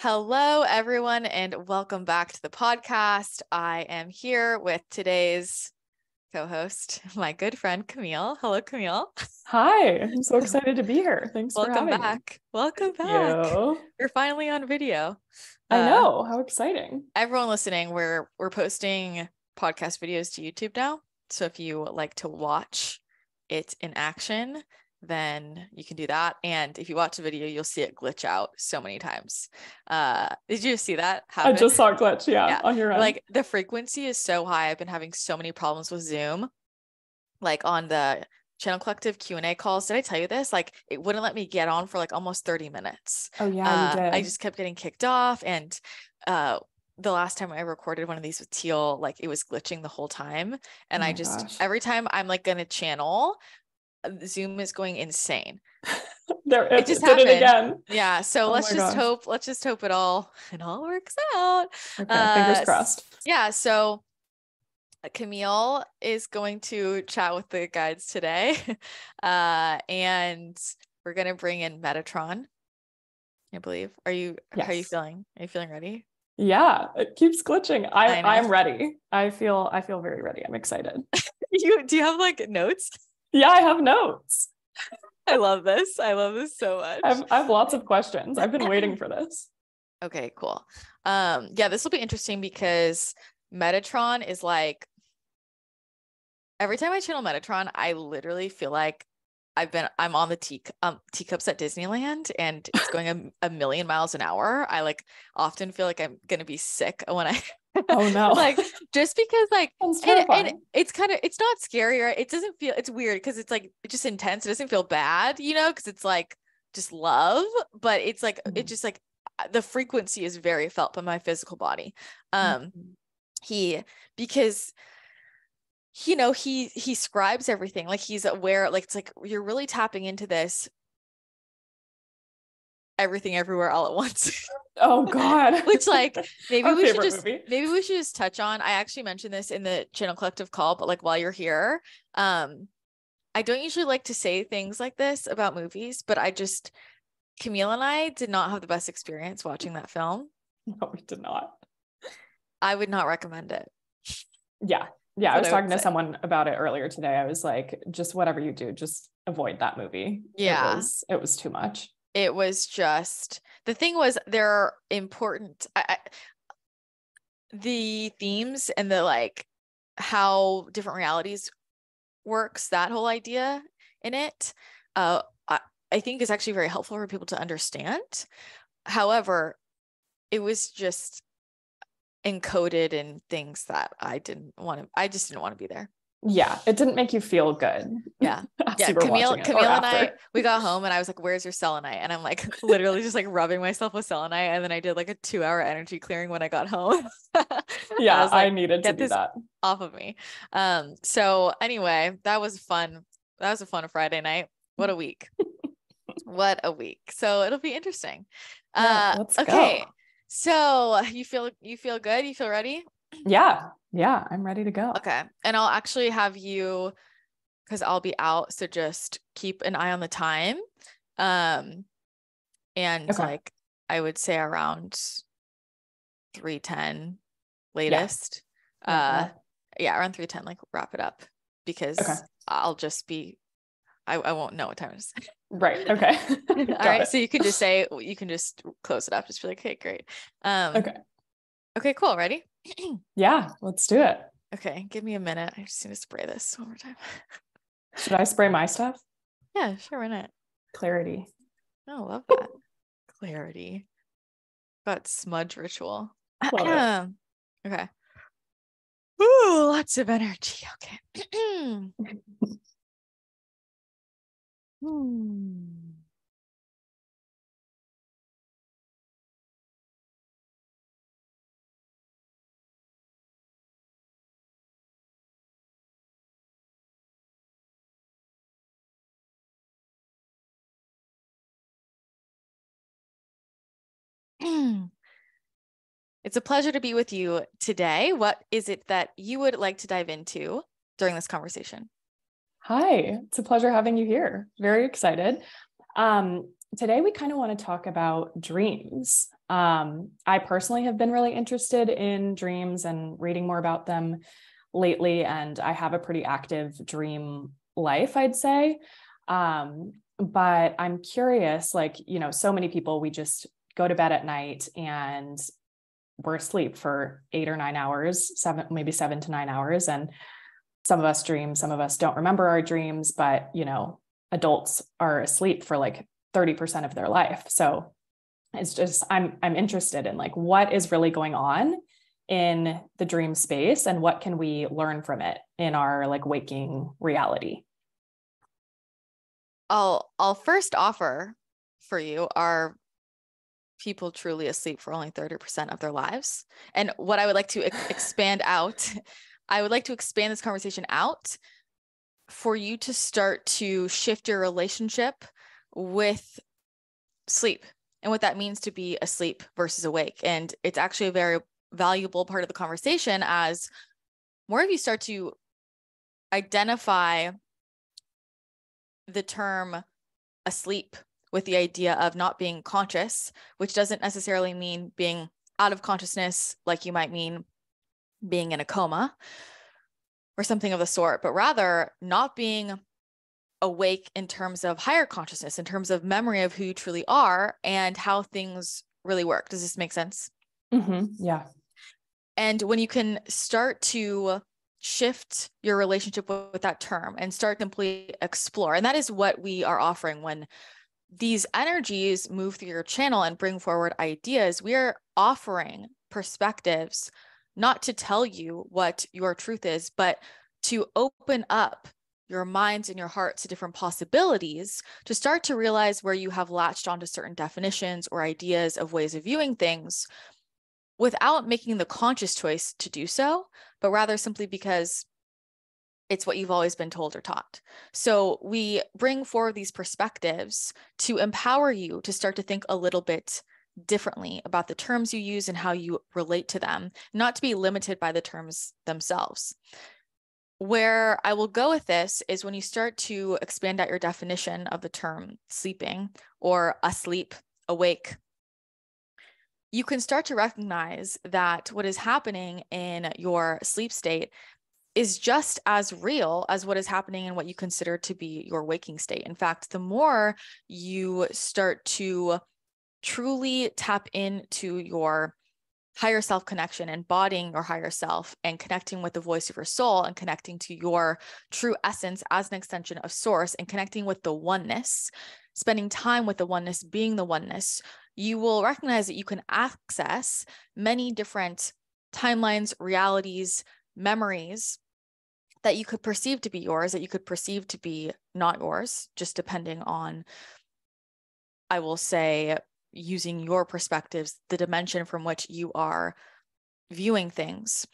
Hello, everyone, and welcome back to the podcast. I am here with today's co-host, my good friend, Camille. Hello, Camille. Hi, I'm so excited to be here. Thanks for Welcome having back. me. Welcome Thank back. you. We're finally on video. I know, how exciting. Everyone listening, we're posting podcast videos to YouTube now. So if you like to watch it in action, then you can do that. And if you watch the video, you'll see it glitch out so many times. Did you see that happen? I just saw it glitch, yeah, on your end. Like the frequency is so high. I've been having so many problems with Zoom. Like on the Channel Collective Q&A calls. Did I tell you this? Like it wouldn't let me get on for like almost 30 minutes. Oh yeah, you did. I just kept getting kicked off. And the last time I recorded one of these with Teal, like it was glitching the whole time. And every time I'm like gonna channel, Zoom is going insane. It just did it again. Yeah. So let's just hope it all works out. Okay, fingers crossed. Yeah. So Camille is going to chat with the guides today. And we're gonna bring in Metatron, I believe. How are you feeling? Are you feeling ready? Yeah, it keeps glitching. I'm ready. I feel very ready. I'm excited. Do you have like notes? Yeah, I have notes. I love this. I love this so much. I have lots of questions. I've been waiting for this. Okay, cool. Yeah, this will be interesting because Metatron is like, every time I channel Metatron, I literally feel like I'm on the teacups at Disneyland and it's going a million miles an hour. I like often feel like I'm gonna be sick when I oh no, like just because like and it's not scary, or it doesn't feel, it's weird because it's like just intense. It doesn't feel bad, because it's like just love, but it's like it just like the frequency is very felt by my physical body. Because he scribes everything, like he's aware, like it's like you're really tapping into this everything everywhere all at once. Oh God. Which like maybe we should just touch on. I actually mentioned this in the Channel Collective call, but like while you're here, I don't usually like to say things like this about movies, but Camille and I did not have the best experience watching that film. No, we did not. I would not recommend it. Yeah, I was talking to someone about it earlier today. I was like, just whatever you do, just avoid that movie. Yeah, it was too much. It was just, the thing was, there are important the themes and the like how different realities works, that whole idea in it, I think is actually very helpful for people to understand. However, it was just encoded in things that I just didn't want to be there. Yeah, it didn't make you feel good. Yeah. Camille and I, we got home and I was like, where's your selenite? And I'm like literally just like rubbing myself with selenite. And then I did like a 2-hour energy clearing when I got home. Yeah, I needed to do that off of me. So anyway, that was fun. That was a fun Friday night. What a week. What a week. So it'll be interesting. Let's go. So you feel good? You feel ready? Yeah, I'm ready to go. Okay. And I'll actually have you, because I'll be out, so just keep an eye on the time. And like I would say around 3:10 latest. Yeah, around 3:10, like wrap it up, because I'll just be, I won't know what time it is. Right. Okay. All right. So you can just close it up. Just be like, okay, great. Okay, cool. Ready? Yeah, let's do it. Okay. Give me a minute. I just need to spray this one more time. Should I spray my stuff? Yeah, sure. Why not? Clarity. Oh, love that. Clarity. Got smudge ritual. Love it. Okay. Ooh, lots of energy. Okay. It's a pleasure to be with you today. What is it that you would like to dive into during this conversation? Hi, it's a pleasure having you here. Very excited. today we kind of want to talk about dreams. I personally have been really interested in dreams and reading more about them lately, and I have a pretty active dream life, I'd say. But I'm curious, like, so many people, we just go to bed at night and we're asleep for 8 or 9 hours, maybe 7 to 9 hours. And some of us dream, some of us don't remember our dreams, but, adults are asleep for like 30% of their life. So it's just, I'm interested in like, what is really going on in the dream space and what can we learn from it in our like waking reality? I'll first offer for you, are people truly asleep for only 30% of their lives? And what I would like to expand out, I would like to expand this conversation out for you to start to shift your relationship with sleep and what that means to be asleep versus awake. And it's actually a very valuable part of the conversation as more of you start to identify the term asleep with the idea of not being conscious, which doesn't necessarily mean being out of consciousness, like you might mean being in a coma or something of the sort, but rather not being awake in terms of higher consciousness, in terms of memory of who you truly are and how things really work. Does this make sense? Mm-hmm. Yeah. And when you can start to shift your relationship with that term and start to simply explore, and that is what we are offering when these energies move through your channel and bring forward ideas. We are offering perspectives, not to tell you what your truth is, but to open up your minds and your hearts to different possibilities, to start to realize where you have latched onto certain definitions or ideas of ways of viewing things without making the conscious choice to do so, but rather simply because it's what you've always been told or taught. So we bring forward these perspectives to empower you to start to think a little bit differently about the terms you use and how you relate to them, not to be limited by the terms themselves. Where I will go with this is when you start to expand out your definition of the term sleeping or asleep, awake, you can start to recognize that what is happening in your sleep state is just as real as what is happening in what you consider to be your waking state. In fact, the more you start to truly tap into your higher self connection, embodying your higher self and connecting with the voice of your soul and connecting to your true essence as an extension of source and connecting with the oneness, spending time with the oneness, being the oneness, you will recognize that you can access many different timelines, realities, memories that you could perceive to be yours, that you could perceive to be not yours, just depending on, I will say, using your perspectives, the dimension from which you are viewing things.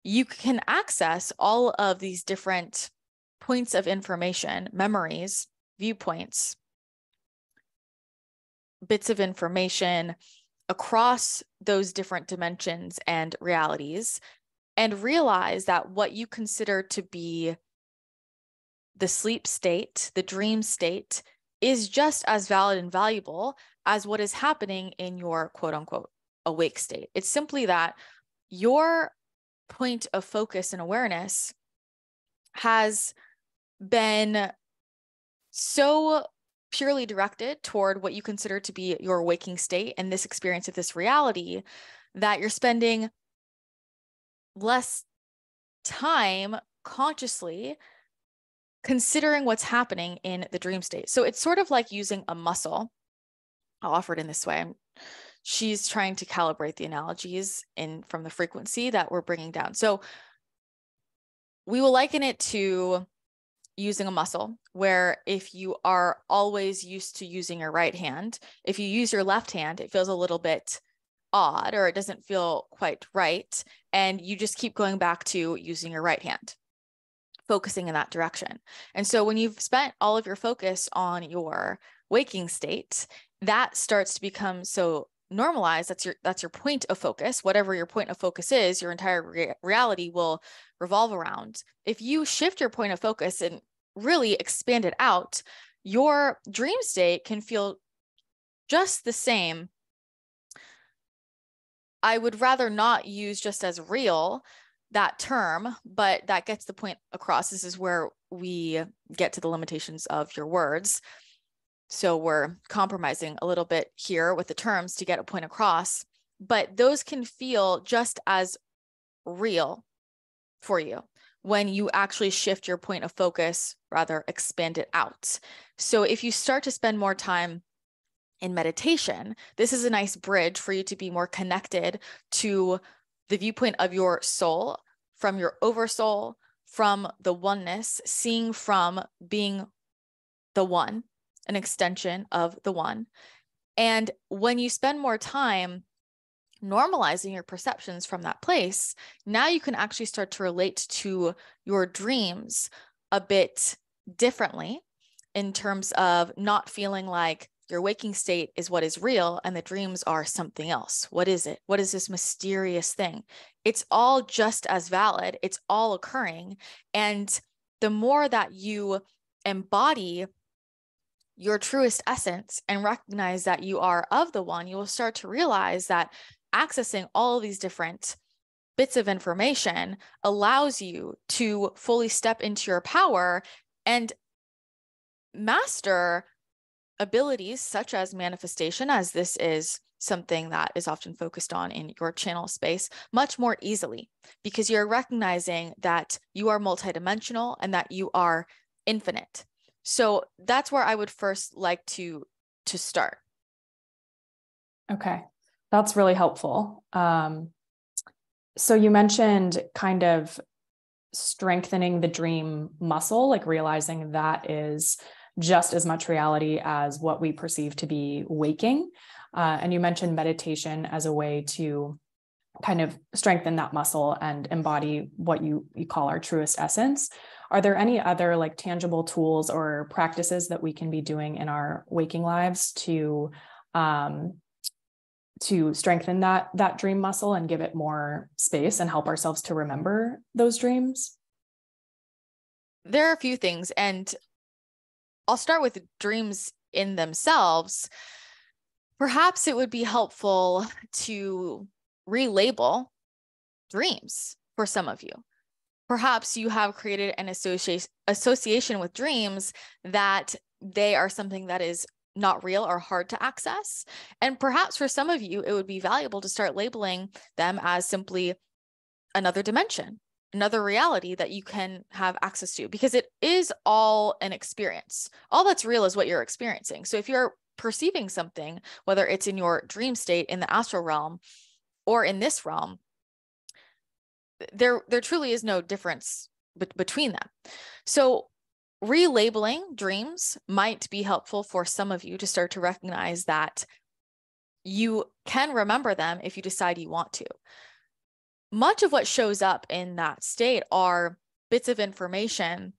You can access all of these different points of information, memories, viewpoints, bits of information across those different dimensions and realities, and realize that what you consider to be the sleep state, the dream state, is just as valid and valuable as what is happening in your quote unquote awake state. It's simply that your point of focus and awareness has been so purely directed toward what you consider to be your waking state and this experience of this reality that you're spending less time consciously considering what's happening in the dream state. So it's sort of like using a muscle. I'll offer it in this way. She's trying to calibrate the analogies from the frequency that we're bringing down. So we will liken it to using a muscle where if you are always used to using your right hand, if you use your left hand, it feels a little bit odd or it doesn't feel quite right. And you just keep going back to using your right hand, focusing in that direction. And so when you've spent all of your focus on your waking state, that starts to become so normalized. That's your point of focus. Whatever your point of focus is, your entire reality will revolve around. If you shift your point of focus and really expand it out, your dream state can feel just the same. I would rather not use just as real that term, but that gets the point across. This is where we get to the limitations of your words. So we're compromising a little bit here with the terms to get a point across, but those can feel just as real for you when you actually shift your point of focus, rather expand it out. So if you start to spend more time in meditation, this is a nice bridge for you to be more connected to the viewpoint of your soul, from your oversoul, from the oneness, seeing from being the one, an extension of the one. And when you spend more time normalizing your perceptions from that place, now you can actually start to relate to your dreams a bit differently, in terms of not feeling like your waking state is what is real and the dreams are something else. What is it? What is this mysterious thing? It's all just as valid. It's all occurring. And the more that you embody your truest essence and recognize that you are of the one, you will start to realize that accessing all of these different bits of information allows you to fully step into your power and master abilities such as manifestation, as this is something that is often focused on in your channel space, much more easily, because you're recognizing that you are multidimensional and that you are infinite. So that's where I would first like to start. Okay, that's really helpful. So you mentioned kind of strengthening the dream muscle, like realizing that is just as much reality as what we perceive to be waking. And you mentioned meditation as a way to kind of strengthen that muscle and embody what you call our truest essence. Are there any other like tangible tools or practices that we can be doing in our waking lives to strengthen that dream muscle and give it more space and help ourselves to remember those dreams? There are a few things, and I'll start with dreams in themselves. Perhaps it would be helpful to relabel dreams for some of you. Perhaps you have created an association with dreams that they are something that is not real or hard to access. And perhaps for some of you, it would be valuable to start labeling them as simply another dimension, another reality that you can have access to, because it is all an experience. All that's real is what you're experiencing. So if you're perceiving something, whether it's in your dream state, in the astral realm, or in this realm, there truly is no difference between them. So relabeling dreams might be helpful for some of you to start to recognize that you can remember them if you decide you want to. Much of what shows up in that state are bits of information,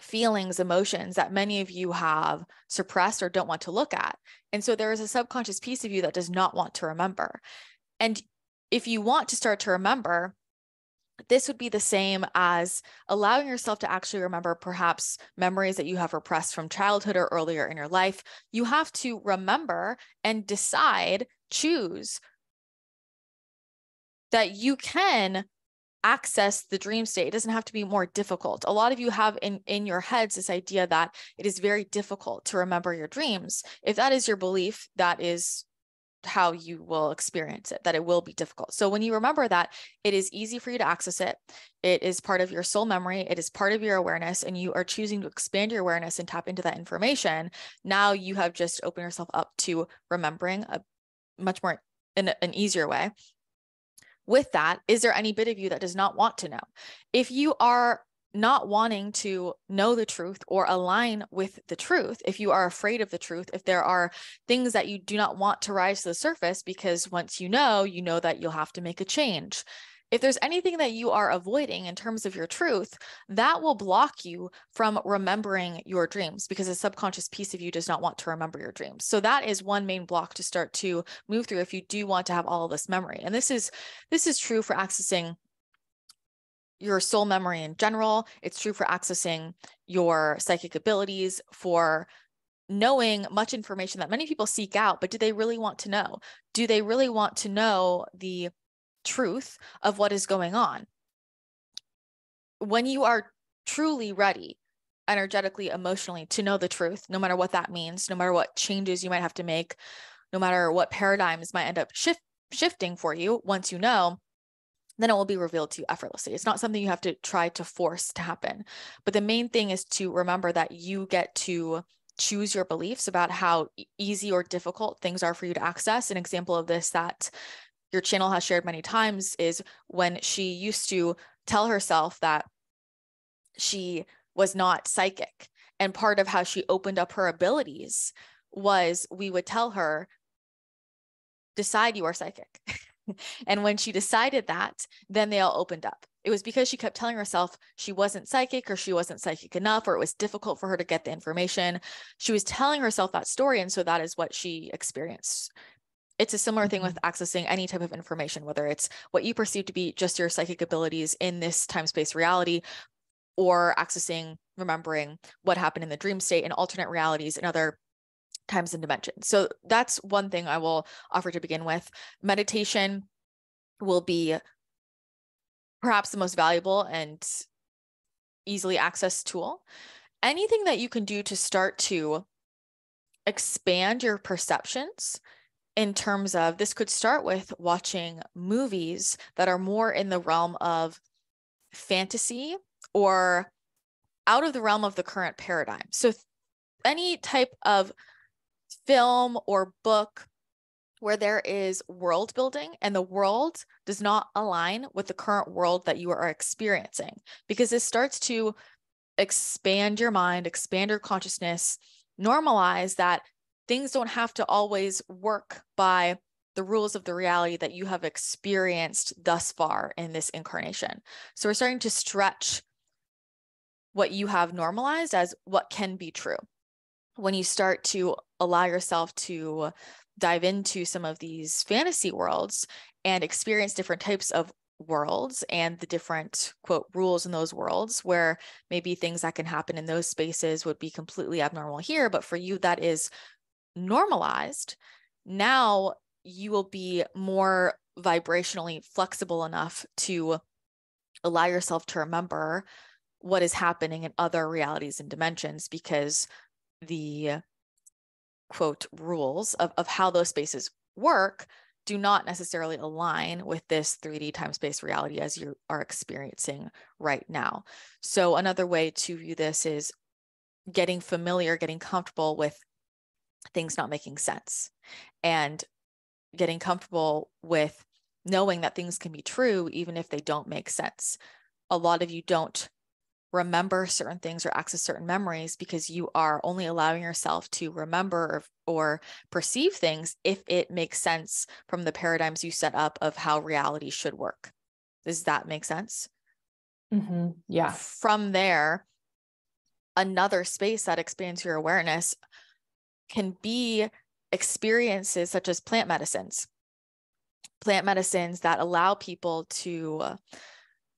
feelings, emotions that many of you have suppressed or don't want to look at. And so there is a subconscious piece of you that does not want to remember. And if you want to start to remember, this would be the same as allowing yourself to actually remember perhaps memories that you have repressed from childhood or earlier in your life. You have to remember and decide, choose that you can access the dream state. It doesn't have to be more difficult. A lot of you have in your heads this idea that it is very difficult to remember your dreams. If that is your belief, that is how you will experience it, that it will be difficult. So when you remember that it is easy for you to access it, it is part of your soul memory, it is part of your awareness, and you are choosing to expand your awareness and tap into that information, now you have just opened yourself up to remembering a much more in an easier way. With that, is there any bit of you that does not want to know? If you are not wanting to know the truth or align with the truth, if you are afraid of the truth, if there are things that you do not want to rise to the surface because once you know that you'll have to make a change. If there's anything that you are avoiding in terms of your truth, that will block you from remembering your dreams, because a subconscious piece of you does not want to remember your dreams. So that is one main block to start to move through if you do want to have all of this memory. And this is true for accessing your soul memory in general. It's true for accessing your psychic abilities, for knowing much information that many people seek out, but do they really want to know? Do they really want to know the truth of what is going on? When you are truly ready, energetically, emotionally, to know the truth, no matter what that means, no matter what changes you might have to make, no matter what paradigms might end up shifting for you, once you know, then it will be revealed to you effortlessly. It's not something you have to try to force to happen. But the main thing is to remember that you get to choose your beliefs about how easy or difficult things are for you to access. An example of this that your channel has shared many times is when she used to tell herself that she was not psychic. And part of how she opened up her abilities was we would tell her, decide you are psychic. And when she decided that, then they all opened up. It was because she kept telling herself she wasn't psychic, or she wasn't psychic enough, or it was difficult for her to get the information. She was telling herself that story. And so that is what she experienced. It's a similar thing with accessing any type of information, whether it's what you perceive to be just your psychic abilities in this time-space reality, or accessing, remembering what happened in the dream state and alternate realities and other times and dimensions. So that's one thing I will offer to begin with. Meditation will be perhaps the most valuable and easily accessed tool. Anything that you can do to start to expand your perceptions in terms of, this could start with watching movies that are more in the realm of fantasy or out of the realm of the current paradigm. So any type of film or book where there is world building and the world does not align with the current world that you are experiencing, because this starts to expand your mind, expand your consciousness, normalize that things don't have to always work by the rules of the reality that you have experienced thus far in this incarnation. So we're starting to stretch what you have normalized as what can be true. When you start to allow yourself to dive into some of these fantasy worlds and experience different types of worlds and the different, quote, rules in those worlds, where maybe things that can happen in those spaces would be completely abnormal here, but for you that is normalized, now you will be more vibrationally flexible enough to allow yourself to remember what is happening in other realities and dimensions, because the, quote, rules of how those spaces work do not necessarily align with this 3D time-space reality as you are experiencing right now. So another way to view this is getting familiar, getting comfortable with things not making sense, and getting comfortable with knowing that things can be true even if they don't make sense. A lot of you don't remember certain things or access certain memories because you are only allowing yourself to remember or perceive things if it makes sense from the paradigms you set up of how reality should work. Does that make sense? Mm-hmm. Yeah. From there, another space that expands your awareness can be experiences such as plant medicines that allow people to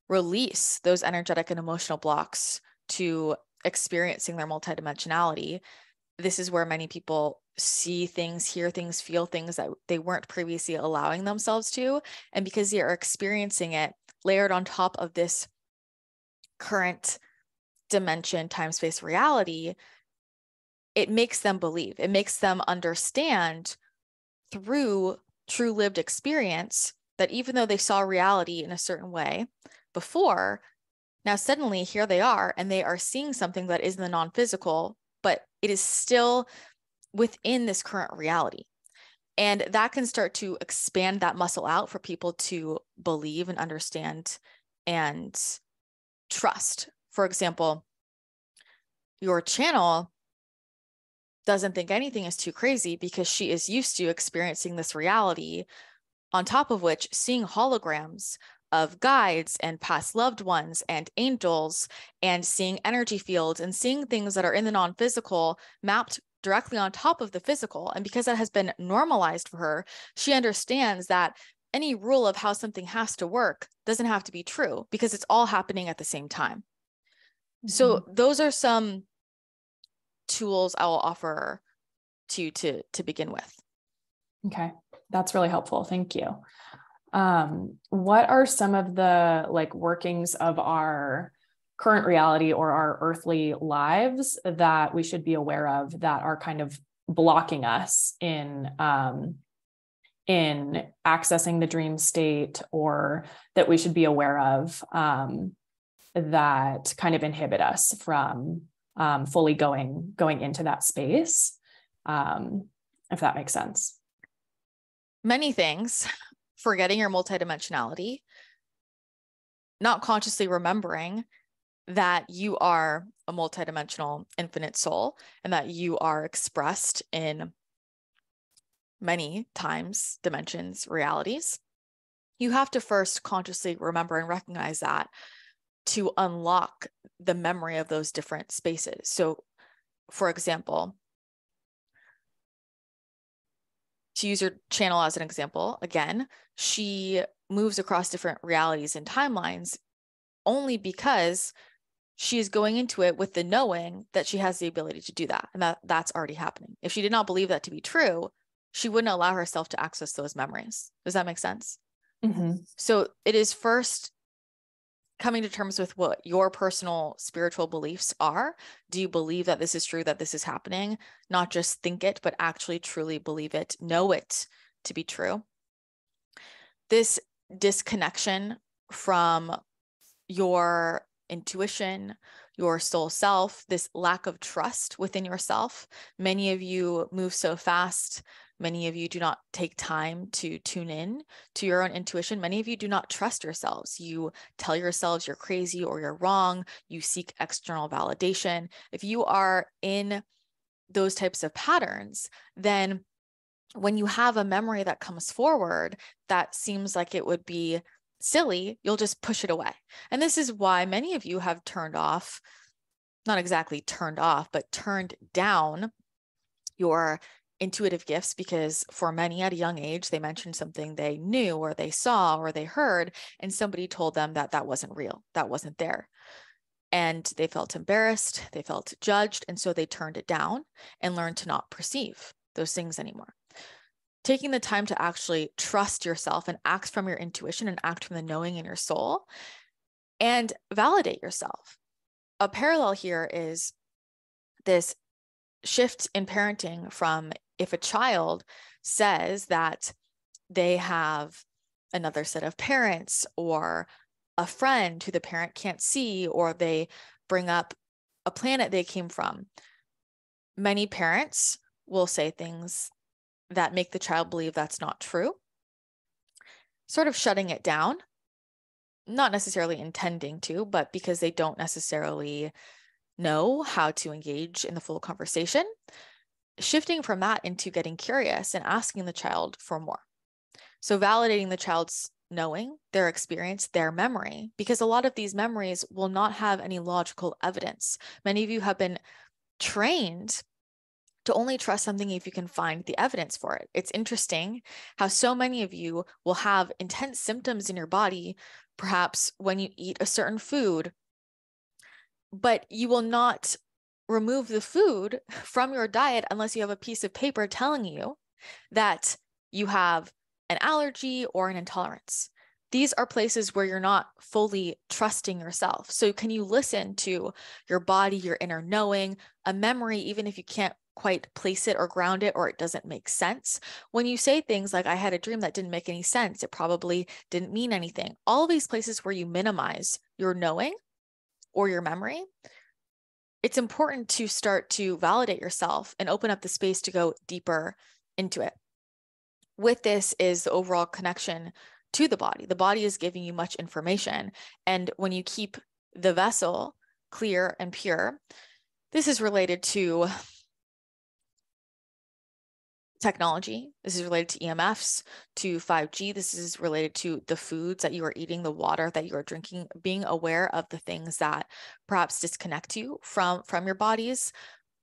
release those energetic and emotional blocks to experiencing their multidimensionality. This is where many people see things, hear things, feel things that they weren't previously allowing themselves to. And because they are experiencing it layered on top of this current dimension, time, space, reality, it makes them believe, it makes them understand through true lived experience that even though they saw reality in a certain way before, now suddenly here they are and they are seeing something that is in the non-physical, but it is still within this current reality. And that can start to expand that muscle out for people to believe and understand and trust. For example, your channel doesn't think anything is too crazy because she is used to experiencing this reality, on top of which seeing holograms of guides and past loved ones and angels, and seeing energy fields and seeing things that are in the non-physical mapped directly on top of the physical. And because that has been normalized for her, she understands that any rule of how something has to work doesn't have to be true because it's all happening at the same time. Mm-hmm. So those are some tools I will offer to you to begin with. Okay. That's really helpful. Thank you. What are some of the like workings of our current reality or our earthly lives that we should be aware of that are kind of blocking us in accessing the dream state, or that we should be aware of that kind of inhibit us from fully going into that space, if that makes sense? Many things. Forgetting your multidimensionality, not consciously remembering that you are a multidimensional infinite soul and that you are expressed in many times, dimensions, realities. You have to first consciously remember and recognize that to unlock the memory of those different spaces. So, for example, to use your channel as an example, again, she moves across different realities and timelines only because she is going into it with the knowing that she has the ability to do that. And that's already happening. If she did not believe that to be true, she wouldn't allow herself to access those memories. Does that make sense? Mm-hmm. So it is first coming to terms with what your personal spiritual beliefs are. Do you believe that this is true, that this is happening? Not just think it, but actually truly believe it, know it to be true. This disconnection from your intuition, your soul self, this lack of trust within yourself. Many of you move so fast. Many of you do not take time to tune in to your own intuition. Many of you do not trust yourselves. You tell yourselves you're crazy or you're wrong. You seek external validation. If you are in those types of patterns, then when you have a memory that comes forward that seems like it would be silly, you'll just push it away. And this is why many of you have turned off, not exactly turned off, but turned down your intuitive gifts, because for many at a young age, they mentioned something they knew or they saw or they heard, and somebody told them that that wasn't real, that wasn't there. And they felt embarrassed, they felt judged, and so they turned it down and learned to not perceive those things anymore. Taking the time to actually trust yourself and act from your intuition and act from the knowing in your soul and validate yourself. A parallel here is this shift in parenting from if a child says that they have another set of parents or a friend who the parent can't see, or they bring up a planet they came from. Many parents will say things that make the child believe that's not true, sort of shutting it down, not necessarily intending to, but because they don't necessarily know how to engage in the full conversation, shifting from that into getting curious and asking the child for more. So validating the child's knowing, their experience, their memory, because a lot of these memories will not have any logical evidence. Many of you have been trained to only trust something if you can find the evidence for it. It's interesting how so many of you will have intense symptoms in your body, perhaps when you eat a certain food, but you will not remove the food from your diet unless you have a piece of paper telling you that you have an allergy or an intolerance. These are places where you're not fully trusting yourself. So can you listen to your body, your inner knowing, a memory, even if you can't quite place it or ground it, or it doesn't make sense? When you say things like, I had a dream that didn't make any sense, it probably didn't mean anything. All of these places where you minimize your knowing or your memory, it's important to start to validate yourself and open up the space to go deeper into it. With this is the overall connection to the body. The body is giving you much information. And when you keep the vessel clear and pure, this is related to technology. This is related to EMFs, to 5G. This is related to the foods that you are eating, the water that you are drinking, being aware of the things that perhaps disconnect you from your bodies,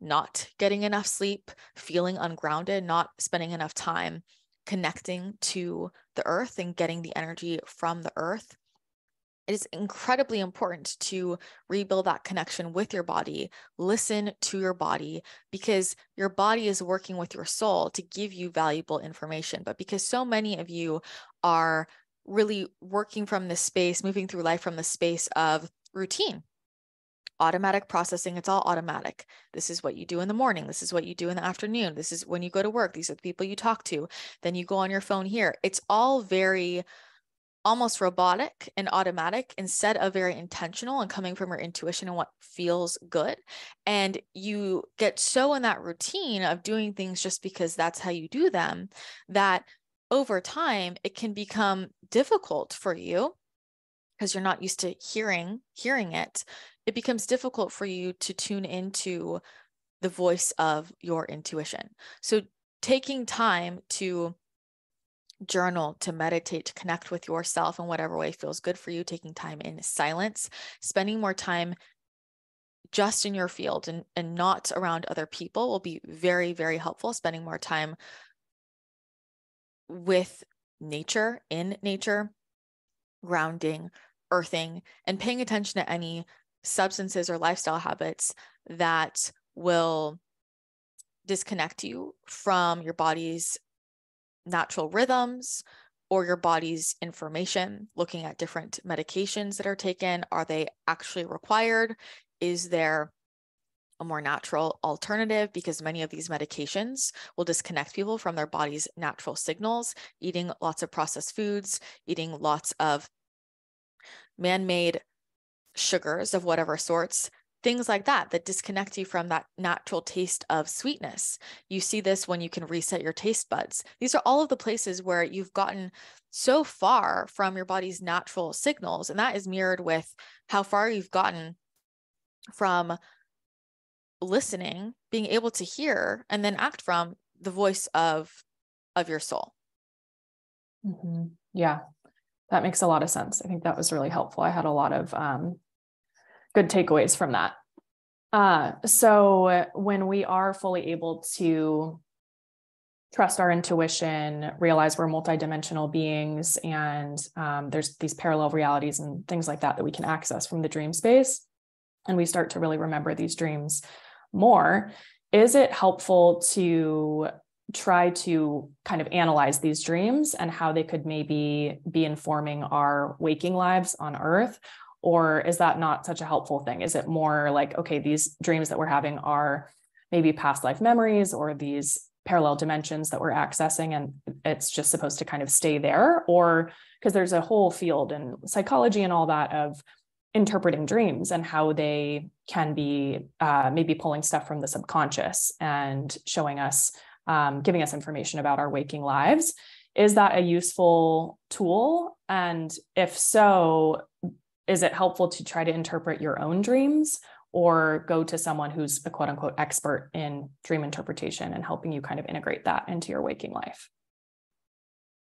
not getting enough sleep, feeling ungrounded, not spending enough time connecting to the earth and getting the energy from the earth. it is incredibly important to rebuild that connection with your body, listen to your body, because your body is working with your soul to give you valuable information. But because so many of you are really working from this space, moving through life from the space of routine, automatic processing, it's all automatic. This is what you do in the morning. This is what you do in the afternoon. This is when you go to work. These are the people you talk to. Then you go on your phone here. It's all very almost robotic and automatic instead of very intentional and coming from your intuition and what feels good. And you get so in that routine of doing things just because that's how you do them, that over time it can become difficult for you because you're not used to hearing it. It becomes difficult for you to tune into the voice of your intuition. So taking time to journal, to meditate, to connect with yourself in whatever way feels good for you, taking time in silence, spending more time just in your field and not around other people will be very, very helpful. Spending more time with nature, in nature, grounding, earthing, and paying attention to any substances or lifestyle habits that will disconnect you from your body's natural rhythms or your body's information, looking at different medications that are taken. Are they actually required? Is there a more natural alternative? Because many of these medications will disconnect people from their body's natural signals. Eating lots of processed foods, eating lots of man-made sugars of whatever sorts, things like that, that disconnect you from that natural taste of sweetness. You see this when you can reset your taste buds. These are all of the places where you've gotten so far from your body's natural signals. And that is mirrored with how far you've gotten from listening, being able to hear, and then act from the voice of your soul. Mm-hmm. Yeah, that makes a lot of sense. I think that was really helpful. I had a lot of good takeaways from that. So when we are fully able to trust our intuition, realize we're multidimensional beings, and there's these parallel realities and things like that we can access from the dream space, and we start to really remember these dreams more, is it helpful to try to kind of analyze these dreams and how they could maybe be informing our waking lives on Earth? Or is that not such a helpful thing? Is it more like, okay, these dreams that we're having are maybe past life memories or these parallel dimensions that we're accessing, and it's just supposed to kind of stay there? Or because there's a whole field in psychology and all that of interpreting dreams and how they can be maybe pulling stuff from the subconscious and showing us, giving us information about our waking lives. Is that a useful tool? And if so, is it helpful to try to interpret your own dreams or go to someone who's a quote unquote expert in dream interpretation and helping you kind of integrate that into your waking life?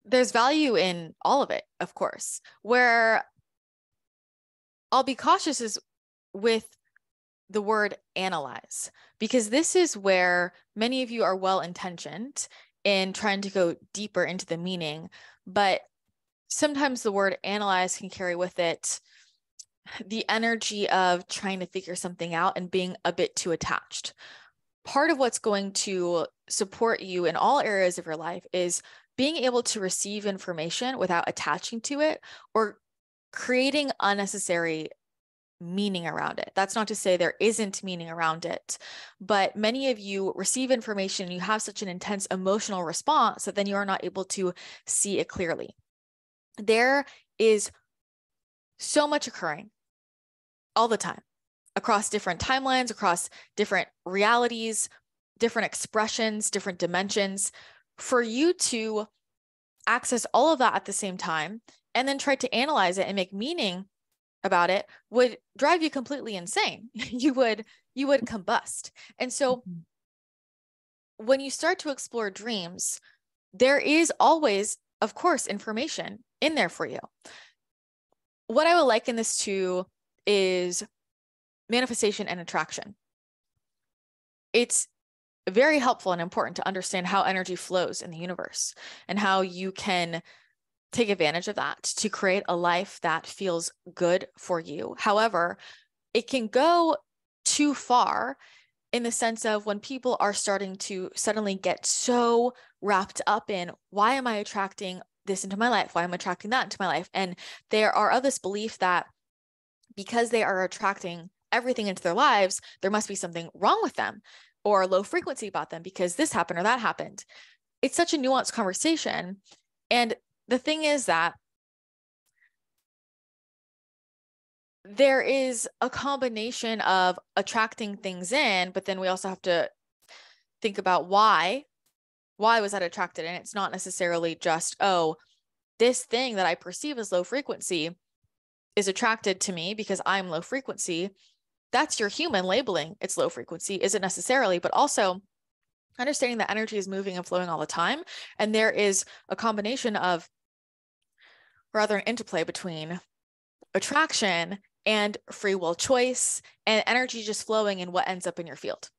There's value in all of it, of course. Where I'll be cautious is with the word analyze, because this is where many of you are well-intentioned in trying to go deeper into the meaning, but sometimes the word analyze can carry with it the energy of trying to figure something out and being a bit too attached. Part of what's going to support you in all areas of your life is being able to receive information without attaching to it or creating unnecessary meaning around it. That's not to say there isn't meaning around it, but many of you receive information and you have such an intense emotional response that then you are not able to see it clearly. There is so much occurring all the time across different timelines, across different realities, different expressions, different dimensions. For you to access all of that at the same time and then try to analyze it and make meaning about it would drive you completely insane. You would combust. And so when you start to explore dreams, there is always, of course, information in there for you. What I would liken this to is manifestation and attraction. It's very helpful and important to understand how energy flows in the universe and how you can take advantage of that to create a life that feels good for you. However, it can go too far in the sense of when people are starting to suddenly get so wrapped up in, why am I attracting this into my life? Why am I attracting that into my life? And there are this belief that because they are attracting everything into their lives, there must be something wrong with them or low frequency about them because this happened or that happened. It's such a nuanced conversation. And the thing is that there is a combination of attracting things in, but then we also have to think about why was that attracted? And it's not necessarily just, oh, this thing that I perceive as low frequency is attracted to me because I'm low frequency. That's your human labeling it's low frequency, isn't necessarily, but also understanding that energy is moving and flowing all the time. And there is a combination of, rather an interplay between attraction and free will choice and energy just flowing in what ends up in your field.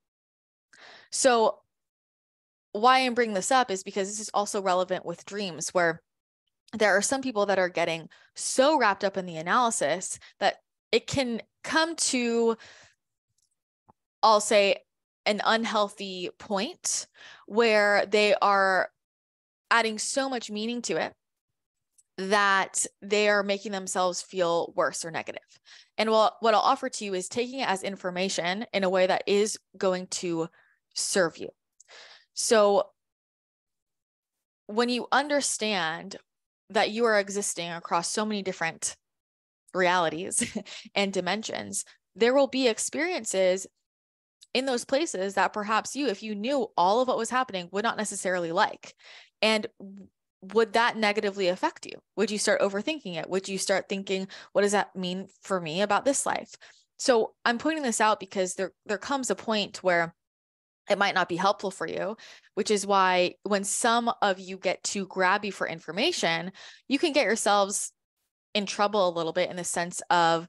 So why I'm bringing this up is because this is also relevant with dreams, where there are some people that are getting so wrapped up in the analysis that it can come to, I'll say, an unhealthy point where they are adding so much meaning to it that they are making themselves feel worse or negative. And what I'll offer to you is taking it as information in a way that is going to serve you. So when you understand that you are existing across so many different realities and dimensions, there will be experiences in those places that perhaps you, if you knew all of what was happening, would not necessarily like. And would that negatively affect you? Would you start overthinking it? Would you start thinking, what does that mean for me about this life? So I'm pointing this out because there comes a point where it might not be helpful for you, which is why when some of you get too grabby for information, you can get yourselves in trouble a little bit in the sense of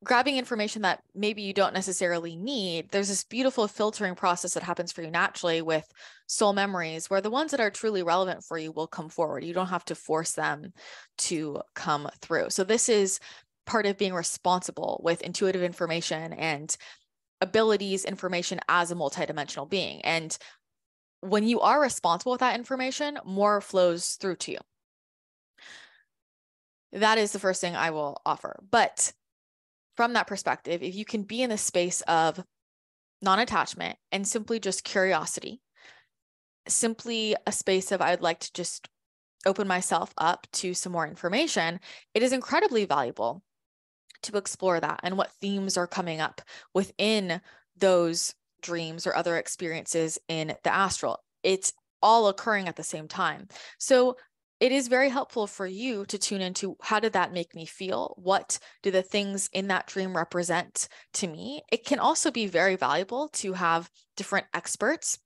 grabbing information that maybe you don't necessarily need. There's this beautiful filtering process that happens for you naturally with soul memories, where the ones that are truly relevant for you will come forward. You don't have to force them to come through. So this is part of being responsible with intuitive information and abilities, information as a multidimensional being. And when you are responsible with that information, more flows through to you. That is the first thing I will offer. But from that perspective, if you can be in the space of non-attachment and simply just curiosity, simply a space of I'd like to just open myself up to some more information, it is incredibly valuable to explore that and what themes are coming up within those dreams or other experiences in the astral. It's all occurring at the same time. So it is very helpful for you to tune into, how did that make me feel? What do the things in that dream represent to me? It can also be very valuable to have different experts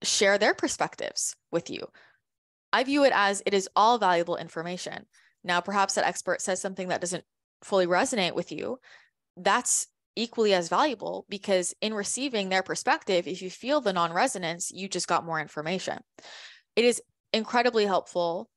share their perspectives with you. I view it as it is all valuable information. Now, perhaps that expert says something that doesn't fully resonate with you. That's equally as valuable, because in receiving their perspective, if you feel the non-resonance, you just got more information. It is incredibly helpful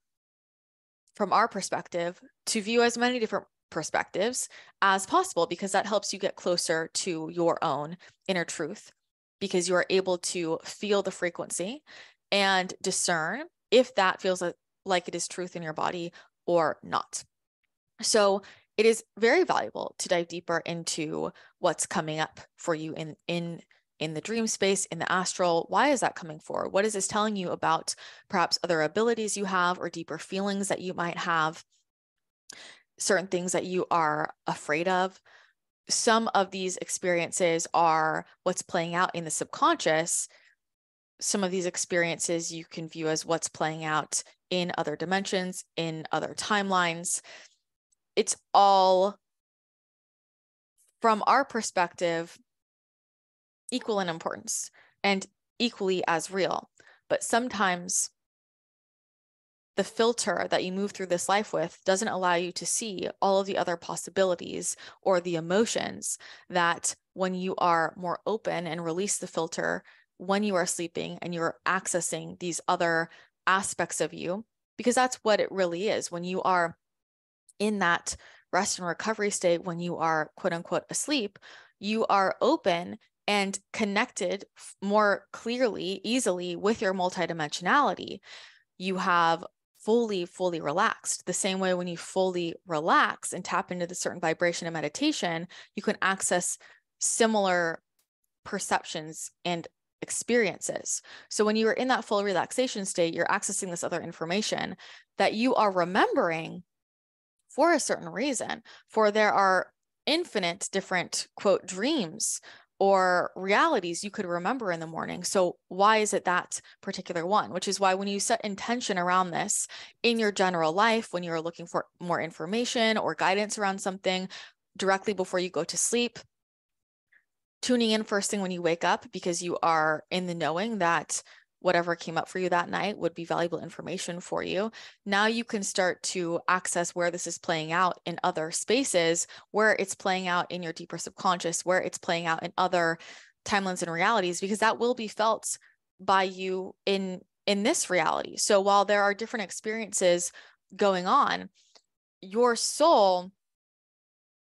from our perspective to view as many different perspectives as possible, because that helps you get closer to your own inner truth, because you are able to feel the frequency and discern if that feels like it is truth in your body or not. So it is very valuable to dive deeper into what's coming up for you in the dream space, in the astral. Why is that coming forward? What is this telling you about perhaps other abilities you have or deeper feelings that you might have, certain things that you are afraid of? Some of these experiences are what's playing out in the subconscious. Some of these experiences you can view as what's playing out in other dimensions, in other timelines. It's all, from our perspective, equal in importance and equally as real. But sometimes the filter that you move through this life with doesn't allow you to see all of the other possibilities or the emotions that, when you are more open and release the filter when you are sleeping and you're accessing these other aspects of you, because that's what it really is. When you are in that rest and recovery state, when you are quote unquote asleep, you are open and connected more clearly, easily with your multidimensionality. You have fully relaxed. The same way when you fully relax and tap into the certain vibration and meditation, you can access similar perceptions and experiences. So when you are in that full relaxation state, you're accessing this other information that you are remembering for a certain reason. For there are infinite different quote dreams or realities you could remember in the morning. So why is it that particular one? Which is why when you set intention around this in your general life, when you're looking for more information or guidance around something directly before you go to sleep, tuning in first thing when you wake up, because you are in the knowing that whatever came up for you that night would be valuable information for you. Now you can start to access where this is playing out in other spaces, where it's playing out in your deeper subconscious, where it's playing out in other timelines and realities, because that will be felt by you in this reality. So while there are different experiences going on, your soul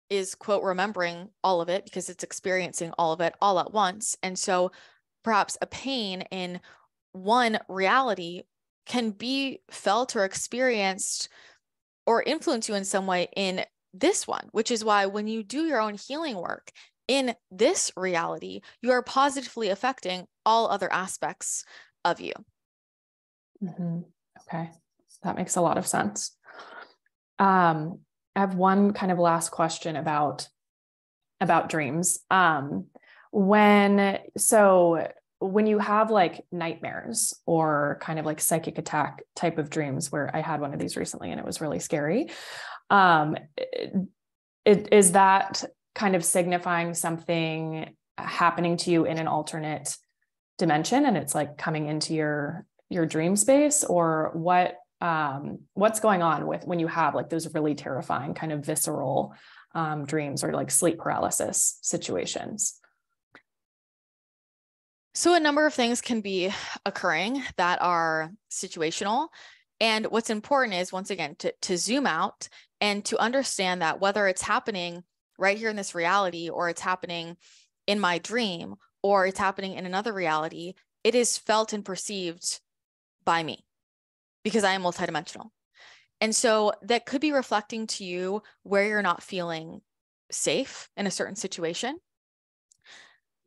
is quote remembering all of it because it's experiencing all of it all at once. And so perhaps a pain in one reality can be felt or experienced or influence you in some way in this one, which is why when you do your own healing work in this reality, you are positively affecting all other aspects of you. Mm-hmm. Okay. That makes a lot of sense. I have one kind of last question about dreams. When you have like nightmares or kind of like psychic attack type of dreams, where I had one of these recently and it was really scary. Is that kind of signifying something happening to you in an alternate dimension and it's like coming into your dream space, or what's going on with when you have like those really terrifying kind of visceral dreams or like sleep paralysis situations? So a number of things can be occurring that are situational. And what's important is, once again, to zoom out and to understand that whether it's happening right here in this reality, or it's happening in my dream, or it's happening in another reality, it is felt and perceived by me because I am multidimensional. And so that could be reflecting to you where you're not feeling safe in a certain situation.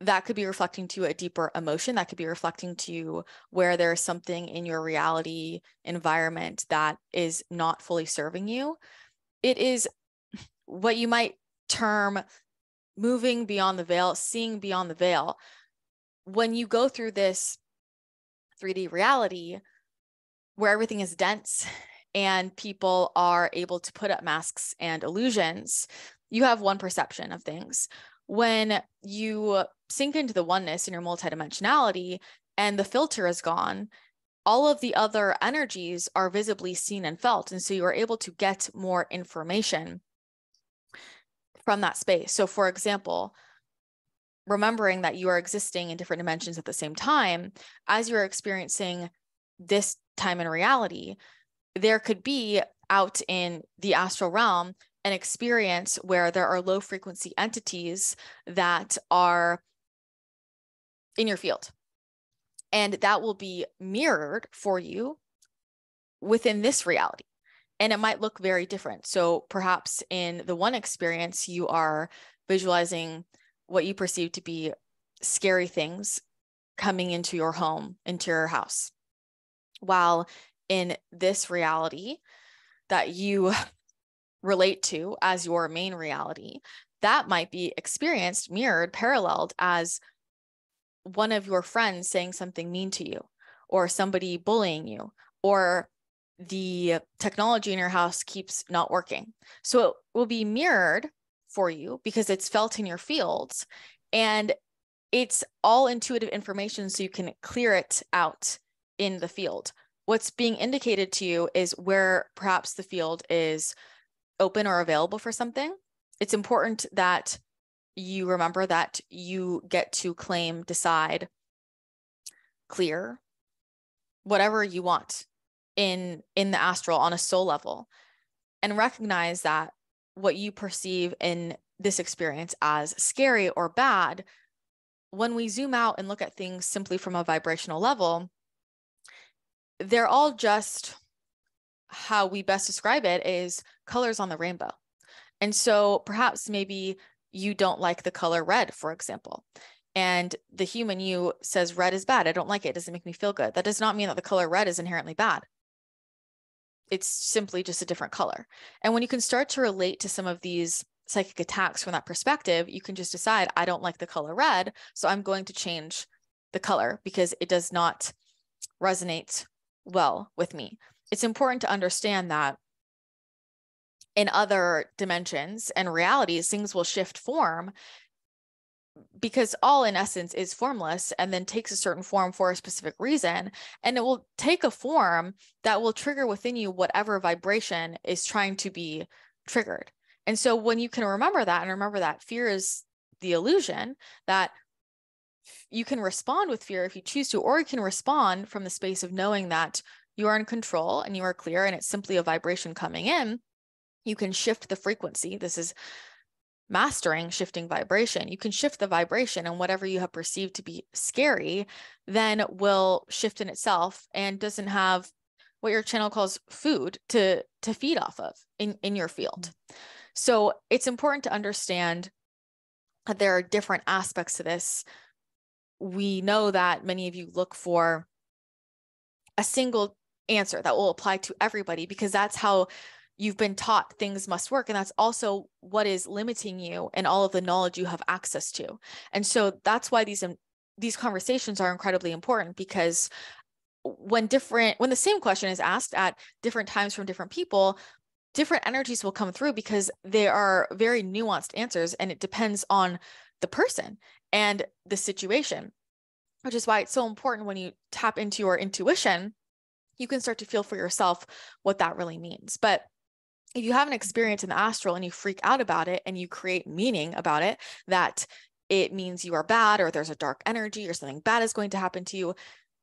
That could be reflecting to you a deeper emotion. That could be reflecting to you where there is something in your reality environment that is not fully serving you. It is what you might term moving beyond the veil, seeing beyond the veil. When you go through this 3D reality where everything is dense and people are able to put up masks and illusions, you have one perception of things. When you sink into the oneness in your multidimensionality and the filter is gone, all of the other energies are visibly seen and felt. And so you are able to get more information from that space. So for example, remembering that you are existing in different dimensions at the same time, as you're experiencing this time in reality, there could be out in the astral realm an experience where there are low frequency entities that are in your field. And that will be mirrored for you within this reality. And it might look very different. So perhaps in the one experience, you are visualizing what you perceive to be scary things coming into your home, into your house. While in this reality that you relate to as your main reality, that might be experienced, mirrored, paralleled as one of your friends saying something mean to you, or somebody bullying you, or the technology in your house keeps not working. So it will be mirrored for you because it's felt in your fields, and it's all intuitive information, so you can clear it out in the field. What's being indicated to you is where perhaps the field is open or available for something. It's important that you remember that you get to claim, decide, clear, whatever you want in the astral on a soul level, and recognize that what you perceive in this experience as scary or bad, when we zoom out and look at things simply from a vibrational level, they're all just, how we best describe it is colors on the rainbow. And so perhaps maybe you don't like the color red, for example, and the human you says red is bad. I don't like it. It doesn't make me feel good. That does not mean that the color red is inherently bad. It's simply just a different color. And when you can start to relate to some of these psychic attacks from that perspective, you can just decide, I don't like the color red, so I'm going to change the color because it does not resonate well with me. It's important to understand that in other dimensions and realities, things will shift form, because all in essence is formless and then takes a certain form for a specific reason. And it will take a form that will trigger within you whatever vibration is trying to be triggered. And so when you can remember that, and remember that fear is the illusion, that you can respond with fear if you choose to, or you can respond from the space of knowing that you are in control and you are clear and it's simply a vibration coming in. You can shift the frequency. This is mastering shifting vibration. You can shift the vibration, and whatever you have perceived to be scary then will shift in itself and doesn't have what your channel calls food to feed off of in your field. So it's important to understand that there are different aspects to this. We know that many of you look for a single answer that will apply to everybody because that's how you've been taught things must work. And that's also what is limiting you and all of the knowledge you have access to. And so that's why these conversations are incredibly important, because when the same question is asked at different times from different people, different energies will come through because they are very nuanced answers, and it depends on the person and the situation, which is why it's so important when you tap into your intuition, you can start to feel for yourself what that really means. But if you have an experience in the astral and you freak out about it and you create meaning about it, that it means you are bad or there's a dark energy or something bad is going to happen to you,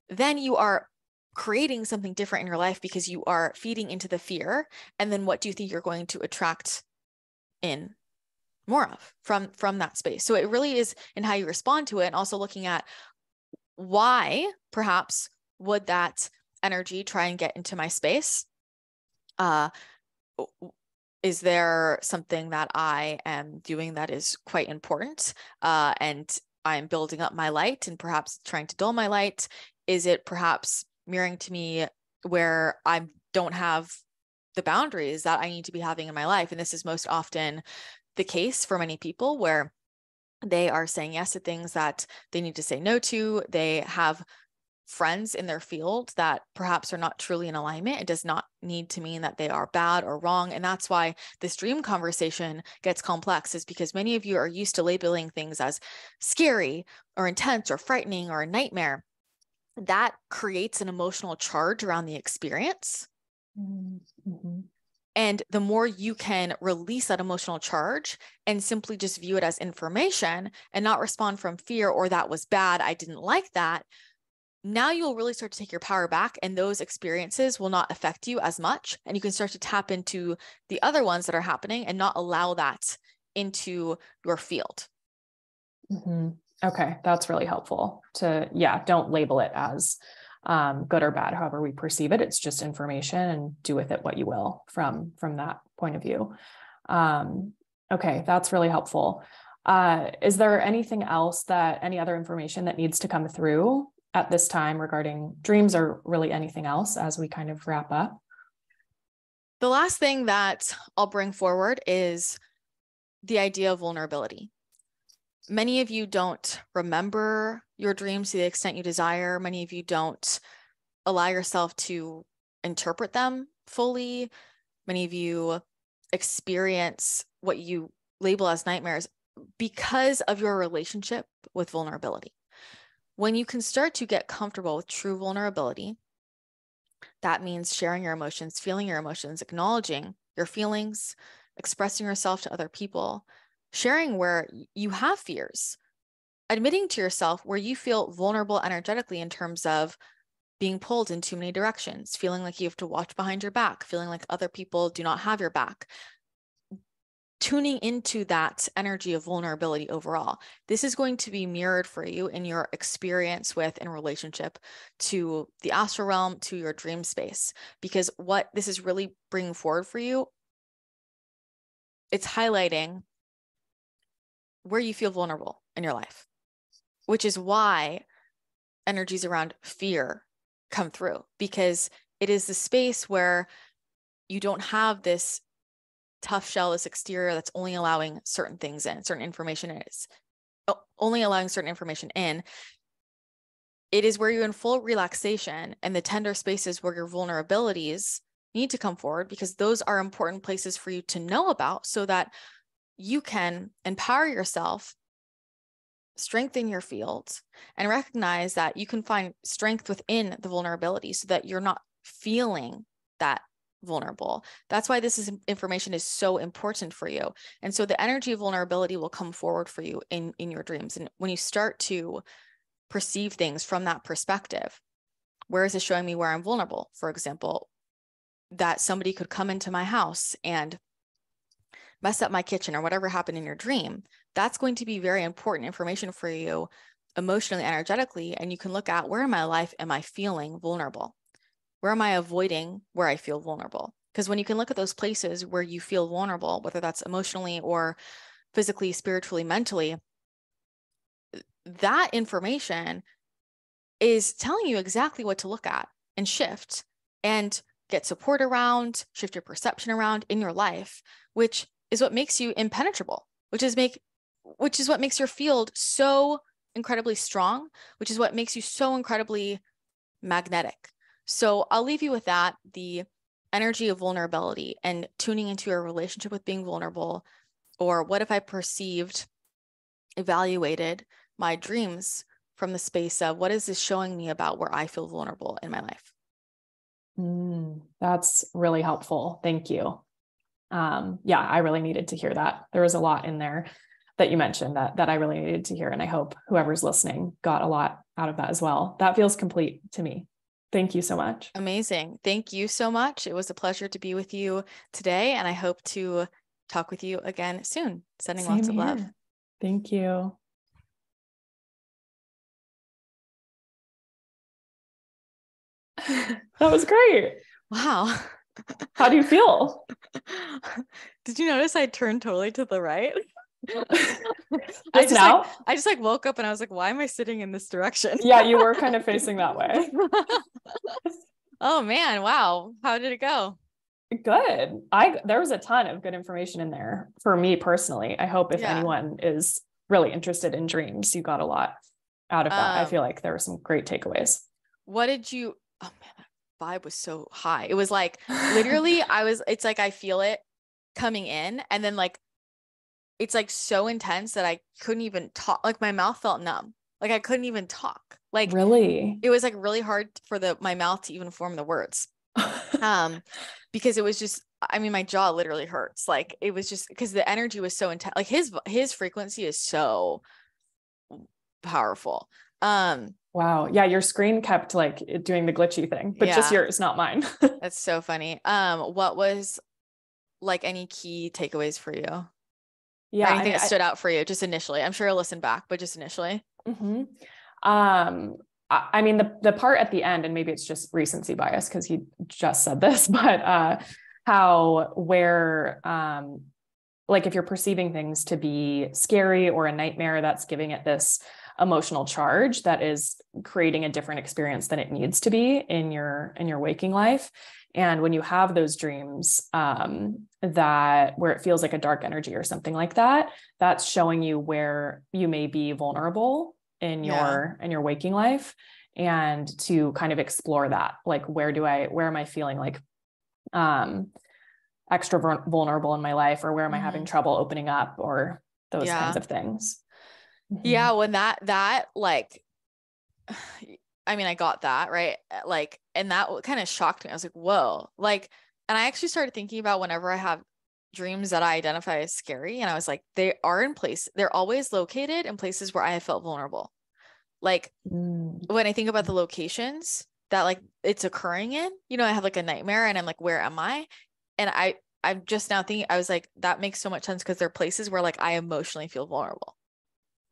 then you are creating something different in your life because you are feeding into the fear. And then what do you think you're going to attract in more of from that space? So it really is in how you respond to it, and also looking at why perhaps would that energy try and get into my space? Is there something that I am doing that is quite important, and I'm building up my light and perhaps trying to dull my light? Is it perhaps mirroring to me where I don't have the boundaries that I need to be having in my life? And this is most often the case for many people, where they are saying yes to things that they need to say no to. They have friends in their field that perhaps are not truly in alignment. It does not need to mean that they are bad or wrong. And that's why this dream conversation gets complex, is because many of you are used to labeling things as scary or intense or frightening or a nightmare. That creates an emotional charge around the experience. Mm-hmm. And the more you can release that emotional charge and simply just view it as information and not respond from fear or that was bad, I didn't like that, now you'll really start to take your power back, and those experiences will not affect you as much. And you can start to tap into the other ones that are happening and not allow that into your field. Mm-hmm. Okay. That's really helpful don't label it as good or bad, however we perceive it. It's just information, and do with it what you will from that point of view. Okay. That's really helpful. Is there anything else any other information that needs to come through at this time regarding dreams, or really anything else as we kind of wrap up? The last thing that I'll bring forward is the idea of vulnerability. Many of you don't remember your dreams to the extent you desire. Many of you don't allow yourself to interpret them fully. Many of you experience what you label as nightmares because of your relationship with vulnerability. When you can start to get comfortable with true vulnerability, that means sharing your emotions, feeling your emotions, acknowledging your feelings, expressing yourself to other people, sharing where you have fears, admitting to yourself where you feel vulnerable energetically in terms of, being pulled in too many directions, feeling like you have to watch behind your back, feeling like other people do not have your back. Tuning into that energy of vulnerability overall. This is going to be mirrored for you in your experience with and relationship to the astral realm, to your dream space, because what this is really bringing forward for you, it's highlighting where you feel vulnerable in your life, which is why energies around fear come through, because it is the space where you don't have this tough shell, this exterior that's only allowing certain things in, certain information is only allowing certain information in. It is where you're in full relaxation and the tender spaces where your vulnerabilities need to come forward, because those are important places for you to know about so that you can empower yourself, strengthen your field, and recognize that you can find strength within the vulnerability so that you're not feeling that vulnerable. That's why this information is so important for you. And so the energy of vulnerability will come forward for you in your dreams. And when you start to perceive things from that perspective, where is it showing me where I'm vulnerable? For example, that somebody could come into my house and mess up my kitchen or whatever happened in your dream. That's going to be very important information for you emotionally, energetically. And you can look at, where in my life am I feeling vulnerable? Where am I avoiding where I feel vulnerable? Because when you can look at those places where you feel vulnerable, whether that's emotionally or physically, spiritually, mentally, that information is telling you exactly what to look at and shift and get support around, shift your perception around in your life, which is what makes you impenetrable, which is what makes your field so incredibly strong, which is what makes you so incredibly magnetic. So I'll leave you with that, the energy of vulnerability and tuning into your relationship with being vulnerable, or what if I evaluated my dreams from the space of, what is this showing me about where I feel vulnerable in my life? That's really helpful. Thank you. Yeah, I really needed to hear that. There was a lot in there that you mentioned that I really needed to hear. And I hope whoever's listening got a lot out of that as well. That feels complete to me. Thank you so much. Amazing. Thank you so much. It was a pleasure to be with you today, and I hope to talk with you again soon. Sending lots of love. Thank you. That was great. Wow. How do you feel? Did you notice I turned totally to the right? I just woke up and I was like, why am I sitting in this direction? Yeah, you were kind of facing that way. Oh man, wow. How did it go? Good. There was a ton of good information in there for me personally. I hope if anyone is really interested in dreams, you got a lot out of that. I feel like there were some great takeaways. What did you, oh man, that vibe was so high. It was like, literally, it's like, I feel it coming in, and then like, it's like so intense that I couldn't even talk. Like my mouth felt numb. Like I couldn't even talk. Like really, it was like really hard for my mouth to even form the words. Because it was just, I mean, my jaw literally hurts. Like it was just because the energy was so intense. Like his frequency is so powerful. Wow. Yeah. Your screen kept like doing the glitchy thing, but just yours, not mine. That's so funny. What was like any key takeaways for you? Yeah. Or anything that stood out for you just initially? I'm sure you'll listen back, but just initially. Mm-hmm. I mean, the part at the end, and maybe it's just recency bias because he just said this, but like if you're perceiving things to be scary or a nightmare, that's giving it this emotional charge that is creating a different experience than it needs to be in your waking life. And when you have those dreams, that where it feels like a dark energy or something like that, that's showing you where you may be vulnerable in your waking life, and to kind of explore that, like, where am I feeling like, extra vulnerable in my life, or where am I having trouble opening up, or those kinds of things. Yeah. When that like, I mean, I got that, right? Like, and that kind of shocked me. I was like, whoa, like, and I actually started thinking about whenever I have dreams that I identify as scary. And I was like, they're always located in places where I have felt vulnerable. Like when I think about the locations, that like it's occurring in, you know, I have like a nightmare and I'm like, where am I? And I'm just now thinking, I was like, that makes so much sense because there are places where like I emotionally feel vulnerable.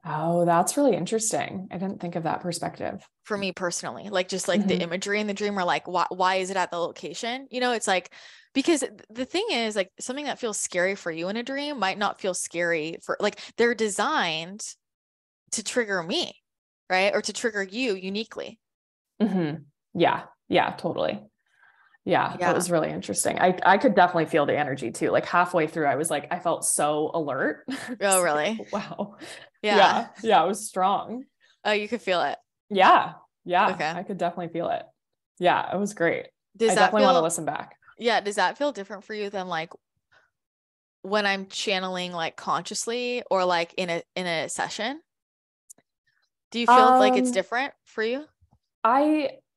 Oh, that's really interesting. I didn't think of that perspective. For me personally, like just like the imagery in the dream are like, why is it at the location? You know, it's like, because the thing is like something that feels scary for you in a dream might not feel scary for like, they're designed to trigger me, right? Or to trigger you uniquely. Yeah. Yeah, totally. Yeah, that Yeah. was really interesting. I could definitely feel the energy too. Like halfway through, I was like, I felt so alert. Oh, Like, really? wow. Yeah. Yeah, it was strong. Oh, you could feel it. Yeah. Yeah, Okay. I could definitely feel it. Yeah, it was great. Does I that definitely want to feel, listen back. yeah, does that feel different for you than like when I'm channeling like consciously or like in a session? Do you feel like it's Um, different for you?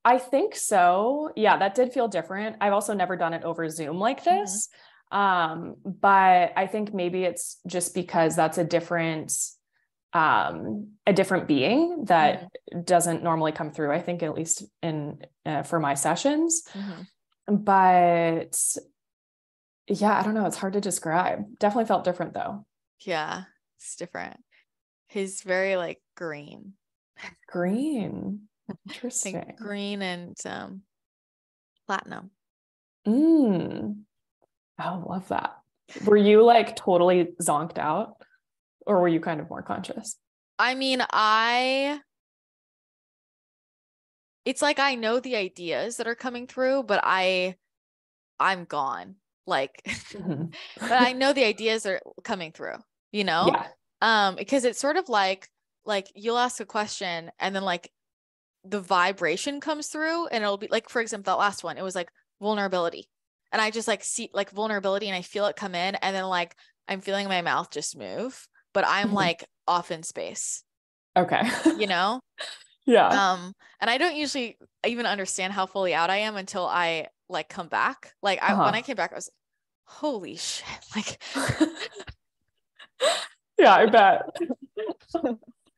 I think so. Yeah, that did feel different. I've also never done it over Zoom like Mm-hmm. this. But I think maybe it's just because that's a different being that doesn't normally come through, I think, at least in for my sessions. Mm-hmm. But yeah, I don't know. It's hard to describe. Definitely felt different though. Yeah, it's different. He's very like green. Green. I think Interesting. green and platinum. Mm. I love that. Were you like totally zonked out or were you kind of more conscious? I mean, it's like I know the ideas that are coming through, but I'm gone. Like, but I know the ideas are coming through, you know? Yeah. Because it's sort of like you'll ask a question and then like the vibration comes through and it'll be like, for example, that last one, it was like vulnerability. And I just like see like vulnerability and I feel it come in and then like I'm feeling my mouth just move, but I'm like off in space, Okay. you know? Yeah. And I don't usually even understand how fully out I am until I like come back. Like when I Uh-huh. came back, I was holy shit. Like, Yeah, I bet.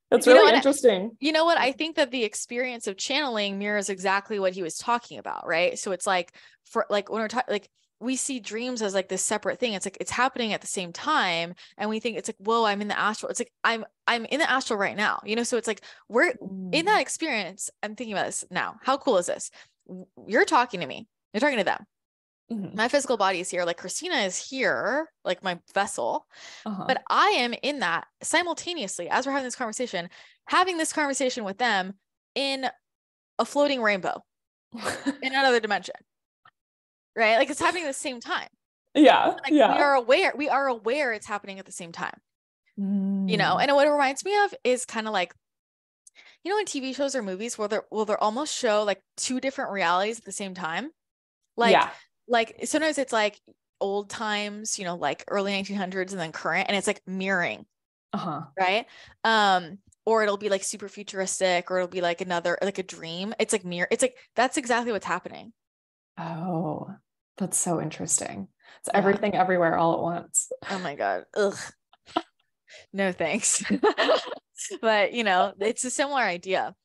It's you know really what? interesting. You know what? I think that the experience of channeling mirrors exactly what he was talking about, right? So it's like for like when we're talking like we see dreams as like this separate thing. It's like it's happening at the same time. And we think it's like, whoa, I'm in the astral. It's like I'm in the astral right now. You know, so it's like we're in that experience. I'm thinking about this now. How cool is this? You're talking to me. You're talking to them. Mm-hmm. My physical body is here. Like Christina is here, like my vessel. Uh-huh. But I am in that simultaneously as we're having this conversation with them in a floating rainbow in another dimension, right? Like it's happening at the same time. Yeah. Like Yeah. we are aware it's happening at the same time, you know? Mm. And what it reminds me of is kind of like, you know, in TV shows or movies where they'll almost show like two different realities at the same time. Like, Yeah. like sometimes it's like old times, you know, like early 1900s and then current, and it's like mirroring, Uh-huh. right? Or it'll be like super futuristic, or it'll be like another like a dream. It's like it's like that's exactly what's happening. Oh, that's so interesting. It's Yeah. everything everywhere all at once. Oh my God. Ugh. No thanks. But you know, it's a similar idea.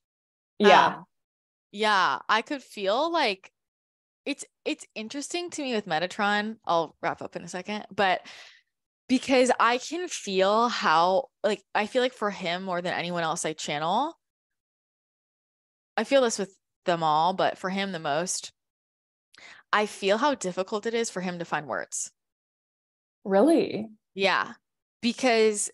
Yeah. Um, yeah, I could feel like it's interesting to me with Metatron. I'll wrap up in a second, but because I can feel how like I feel like for him more than anyone else I channel, I feel this with them all, but for him the most, I feel how difficult it is for him to find words. Really? Yeah. Because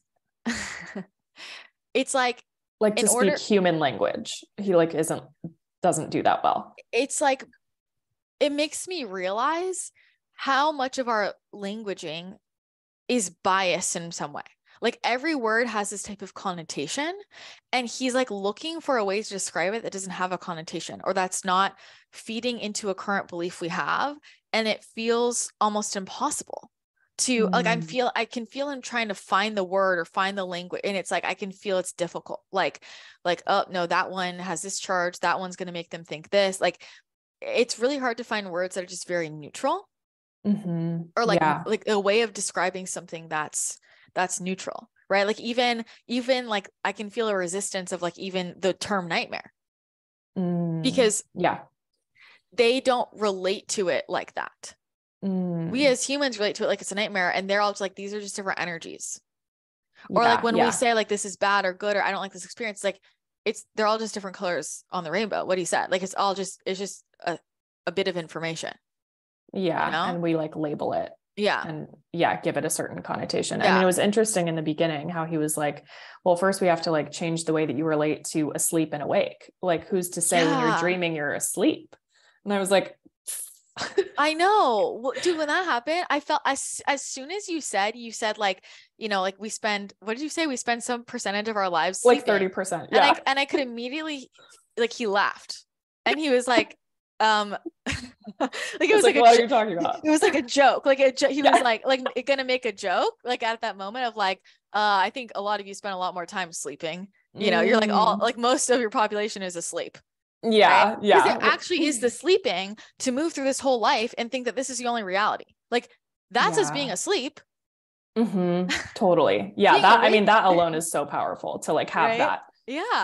it's like Like in to speak order, human language. He like doesn't do that well. it's like it makes me realize how much of our languaging is biased in some way. Like every word has this type of connotation, and he's like looking for a way to describe it that doesn't have a connotation or that's not feeding into a current belief we have. And it feels almost impossible to like Mm. I can feel him trying to find the word or find the language. And it's like I can feel it's difficult. Like, oh no, that one has this charge, that one's gonna make them think this. Like it's really hard to find words that are just very neutral Mm-hmm. or Yeah. like a way of describing something that's neutral, right? Like even like I can feel a resistance of like even the term nightmare Mm. because Yeah. they don't relate to it like that. We as humans relate to it like it's a nightmare, and they're all just like, these are just different energies. Or like when we say like, this is bad or good, or I don't like this experience, like they're all just different colors on the rainbow. What he said, like, it's just a bit of information. Yeah. You know? And we like label it. Yeah. And give it a certain connotation. Yeah. I mean, it was interesting in the beginning how he was like, well, first we have to like change the way that you relate to asleep and awake. Like, who's to say when you're dreaming, you're asleep? And I was like, I know. Well, dude, when that happened, I felt as soon as you said like, you know, like we spend, what did you say? We spend some percentage of our lives sleeping. Like 30%. Yeah. And I could immediately, like, he laughed and he was like, like it was like what are you talking about? It was like a joke. Like he was like gonna make a joke, like at that moment of like, I think a lot of you spend a lot more time sleeping. You know, you're like like most of your population is asleep. Yeah. Right? Because it actually is the sleeping to move through this whole life and think that this is the only reality. Like that's us being asleep. Totally. Yeah. I mean, that alone is so powerful to like have that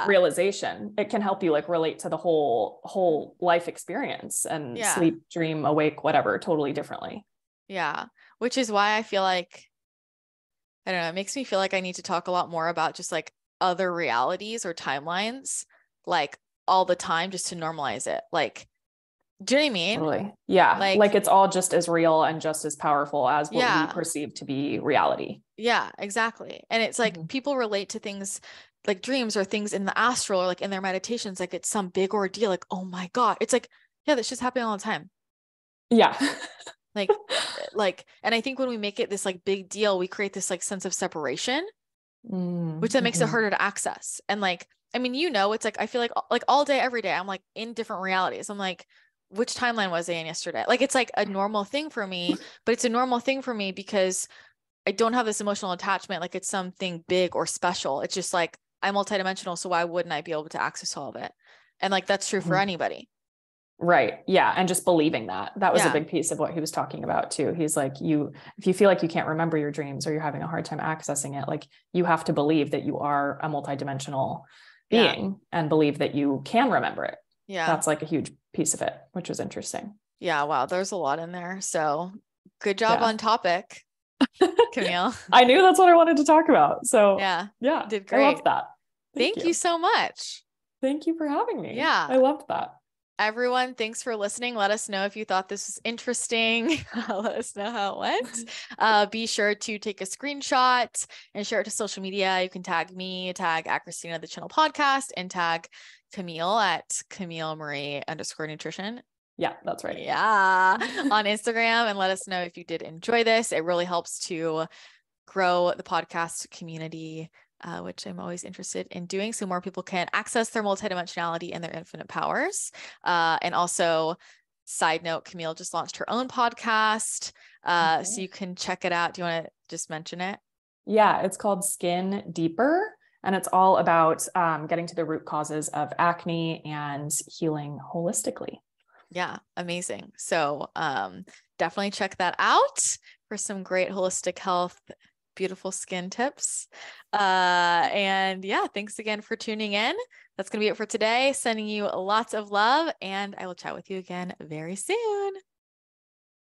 realization. It can help you like relate to the whole life experience and sleep, dream, awake, whatever, totally differently. Yeah. Which is why I feel like, I don't know, it makes me feel like I need to talk a lot more about just like other realities or timelines, like all the time, just to normalize it. Like, do you know what I mean? Totally. Yeah. Like it's all just as real and just as powerful as what we perceive to be reality. Yeah, exactly. And it's like people relate to things like dreams or things in the astral or like in their meditations, like it's some big ordeal. Like, oh my God. It's like, yeah, that's just happening all the time. Yeah. like, and I think when we make it this like big deal, we create this like sense of separation, which then makes it harder to access. And like, I mean, you know, it's like, I feel like all day, every day, I'm like in different realities. I'm like, which timeline was I in yesterday? Like, it's like a normal thing for me, but it's a normal thing for me because I don't have this emotional attachment. Like it's something big or special. It's just like, I'm multidimensional. So why wouldn't I be able to access all of it? And like, that's true for anybody. Right. Yeah. And just believing that was a big piece of what he was talking about too. He's like, if you feel like you can't remember your dreams or you're having a hard time accessing it, like you have to believe that you are a multidimensional being and believe that you can remember it. Yeah. That's like a huge piece of it, which was interesting. Yeah. Wow. There's a lot in there. So good job on topic, Camille. I knew that's what I wanted to talk about. So yeah, did great. I loved that. Thank you so much. Thank you for having me. Yeah. I loved that. Everyone, thanks for listening. Let us know if you thought this was interesting. Let us know how it went. Be sure to take a screenshot and share it to social media. You can tag me, tag at Christina the Channel Podcast, and tag Camille at Camille Marie _nutrition. Yeah, that's right. Yeah. On Instagram, and let us know if you did enjoy this. It really helps to grow the podcast community, which I'm always interested in doing, so more people can access their multidimensionality and their infinite powers. And also, side note, Camille just launched her own podcast, so you can check it out. Do you want to just mention it? Yeah, it's called Skin Deeper, and it's all about getting to the root causes of acne and healing holistically. Yeah, amazing. So definitely check that out for some great holistic health, beautiful skin tips. And yeah, thanks again for tuning in. That's going to be it for today. Sending you lots of love, and I will chat with you again very soon.